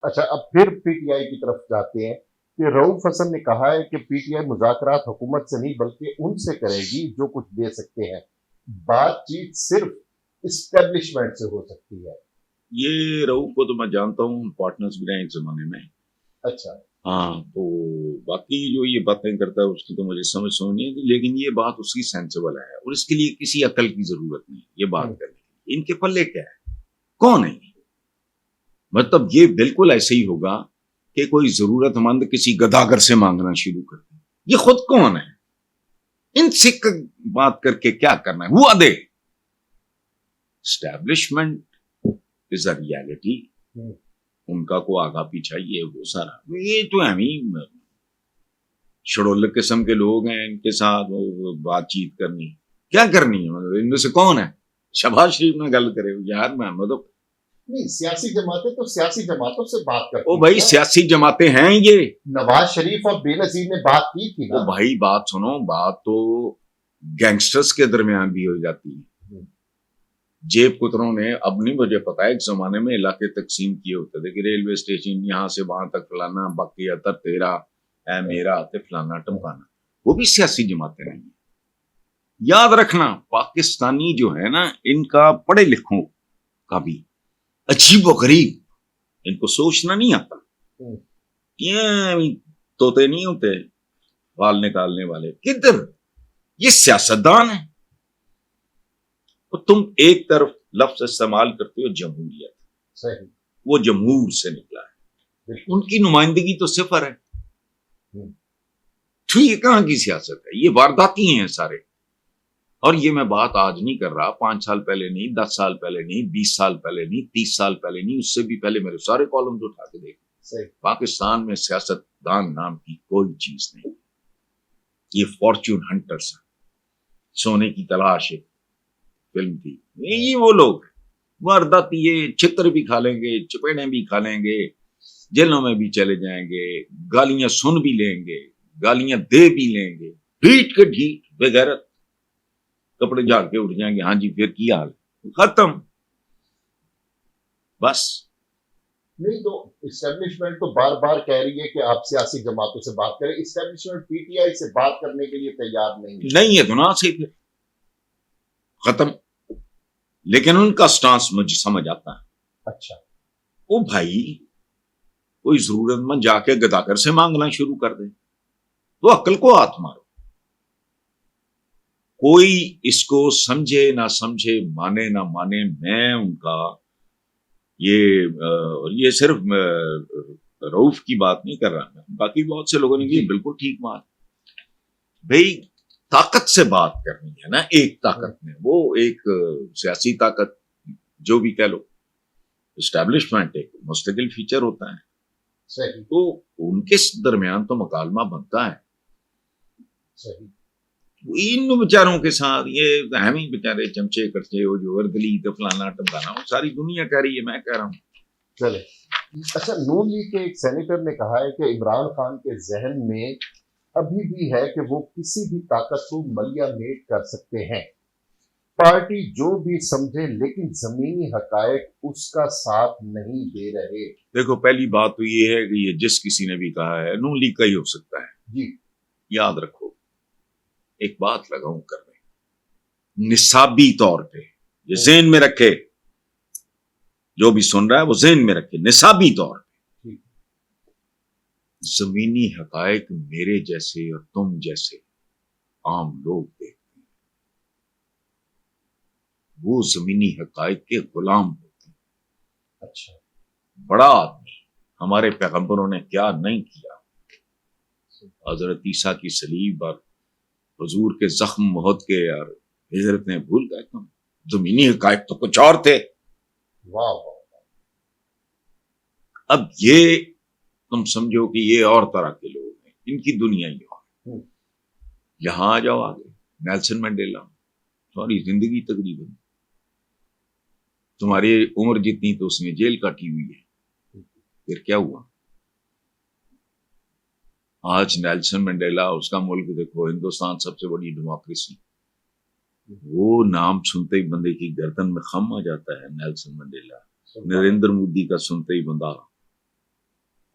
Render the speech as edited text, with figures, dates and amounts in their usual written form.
اچھا اب پھر پی ٹی آئی کی طرف جاتے ہیں کہ رؤف حسن نے کہا ہے کہ پی ٹی آئی مذاکرات حکومت سے نہیں بلکہ ان سے کرے گی جو کچھ دے سکتے ہیں، بات چیت صرف اسٹیبلشمنٹ سے ہو سکتی ہے۔ یہ رؤف کو تو میں جانتا ہوں، پارٹنرز بھی رہے ایک زمانے میں۔ اچھا ہاں، تو باقی جو یہ باتیں کرتا ہے اس کی تو مجھے سمجھ نہیں ہے، لیکن یہ بات اس کی سینسیبل ہے اور اس کے لیے کسی عقل کی ضرورت نہیں یہ بات کرنے کی۔ ان کے پلے کیا ہے، کون ہے؟ مطلب یہ بالکل ایسے ہی ہوگا کہ کوئی ضرورت مند کسی گداگر سے مانگنا شروع کر دے۔ یہ خود کون ہے؟ ان سے بات کر کے کیا کرنا ہے؟ وہ دے اسٹیبلشمنٹ از اے ریالٹی، ان کا کو آگا پیچھا یہ وہ سارا، یہ تو ہم ہی شڑول قسم کے لوگ ہیں، ان کے ساتھ بات چیت کرنی کیا کرنی ہے؟ مطلب ان میں سے کون ہے شہباز شریف میں گل کرے یار؟ میں مطلب نہیں، سیاسی جماعتیں تو سیاسی جماعتوں سے بات کرتی او بھائی سیاسی جماعتیں ہیں یہ۔ نواز شریف اور بے نظیر نے بات کی تھی نا۔ بھائی بات سنو، بات تو گینگسٹرز کے درمیان بھی ہو جاتی ہے۔ جیب کتروں نے، اب نہیں مجھے پتا ہے، ایک زمانے میں علاقے تقسیم کیے ہوتے تھے کہ ریلوے اسٹیشن یہاں سے وہاں تک فلانا، باقی اتر تیرا، اے میرا تے فلانا ٹمکانا، وہ بھی سیاسی جماعتیں نہیں ہیں۔ یاد رکھنا پاکستانی جو ہے نا، ان کا پڑھے لکھوں کا بھی عجیب و غریب، ان کو سوچنا نہیں آتا۔ یہ توتے نہیں ہوتے بال نکالنے والے، کدھر یہ سیاستدان ہے۔ اور تم ایک طرف لفظ استعمال کرتے ہو جمہوریت، صحیح، وہ جمہور سے نکلا ہے، ان کی نمائندگی تو صفر ہے۔ تو یہ کہاں کی سیاست ہے؟ یہ وارداتی ہیں سارے۔ اور یہ میں بات آج نہیں کر رہا، 5 سال پہلے نہیں، 10 سال پہلے نہیں، 20 سال پہلے نہیں، 30 سال پہلے نہیں، اس سے بھی پہلے میرے سارے کالمز اٹھا کے دیکھ۔ پاکستان میں سیاست دان نام کی کوئی چیز نہیں، یہ فارچون ہنٹرز ہیں۔ سونے کی تلاش ایک فلم تھی، یہ وہ لوگ وارداتی، یہ چھتر بھی کھا لیں گے، چپیڑیں بھی کھا لیں گے، جیلوں میں بھی چلے جائیں گے، گالیاں سن بھی لیں گے، گالیاں دے بھی لیں گے، ڈھیٹ کے ڈھیٹ بغیرت، کپڑے جھاڑ کے اٹھ جائیں گے، ہاں جی پھر کی حال، ختم بس۔ نہیں تو اسٹیبلشمنٹ تو بار بار کہہ رہی ہے کہ آپ سیاسی جماعتوں سے بات کریں، اسٹیبلشمنٹ پی ٹی آئی سے بات کرنے کے لیے تیار نہیں ہے تو نہ سے پھر ختم۔ لیکن ان کا سٹانس مجھے سمجھ آتا ہے۔ اچھا، او بھائی کوئی ضرورت مند جا کے گداگر سے مانگنا شروع کر دے تو عقل کو ہاتھ مارو۔ کوئی اس کو سمجھے نہ سمجھے، مانے نہ مانے، میں ان کا یہ صرف رؤف کی بات نہیں کر رہا، باقی بہت سے لوگوں نے کی بالکل ٹھیک بات۔ بھائی طاقت سے بات کرنی ہے نا، ایک طاقت میں، وہ ایک سیاسی طاقت جو بھی کہہ لو، اسٹیبلشمنٹ ایک مستقل فیچر ہوتا ہے، صحیح، تو ان کے درمیان تو مکالمہ بنتا ہے۔ صحیح، ان بیچاروں کے ساتھ یہ ہم ہی بیچارے چمچے کرتے ہو جو ارگلی تو فلانا ٹمکانا، وہ ساری دنیا کہہ رہی ہے، میں کہہ رہا ہوں۔ چلے اچھا، نون لیگ کے ایک سینیٹر نے کہا ہے کہ عمران خان کے ذہن میں ابھی بھی ہے کہ وہ کسی بھی طاقت کو ملیا میٹ کر سکتے ہیں، پارٹی جو بھی سمجھے، لیکن زمینی حقائق اس کا ساتھ نہیں دے رہے۔ دیکھو پہلی بات تو یہ ہے کہ یہ جس کسی نے بھی کہا ہے نون لیگ کا ہی ہو سکتا ہے جی، یاد رکھو ایک بات لگاؤں کر رہے، نصابی طور پہ یہ ذہن میں رکھے، جو بھی سن رہا ہے وہ ذہن میں رکھے، نصابی طور پہ زمینی حقائق میرے جیسے اور تم جیسے عام لوگ دیکھتے ہیں، وہ زمینی حقائق کے غلام ہوتے ہیں۔ اچھا، بڑا آدمی، ہمارے پیغمبروں نے کیا نہیں کیا، حضرت عیسیٰ کی صلیب اور حضور کے زخم محت کے اور ہجرت نے بھول گئے تم؟ زمینی حقائق تو کچھ اور تھے۔ واہ واہ، اب یہ تم سمجھو کہ یہ اور طرح کے لوگ ہیں، ان کی دنیا ہی اور۔ یہاں آ جاؤ آگے، نیلسن منڈیلا ساری زندگی تقریباً تمہاری عمر جتنی تو اس نے جیل کاٹی ہوئی ہے، پھر کیا ہوا؟ آج نیلسن منڈیلا، اس کا ملک دیکھو، ہندوستان سب سے بڑی ڈیموکریسی، وہ نام سنتے ہی بندے کی گردن میں خم آ جاتا ہے، نیلسن منڈیلا۔ نریندر مودی کا سنتے ہی بندہ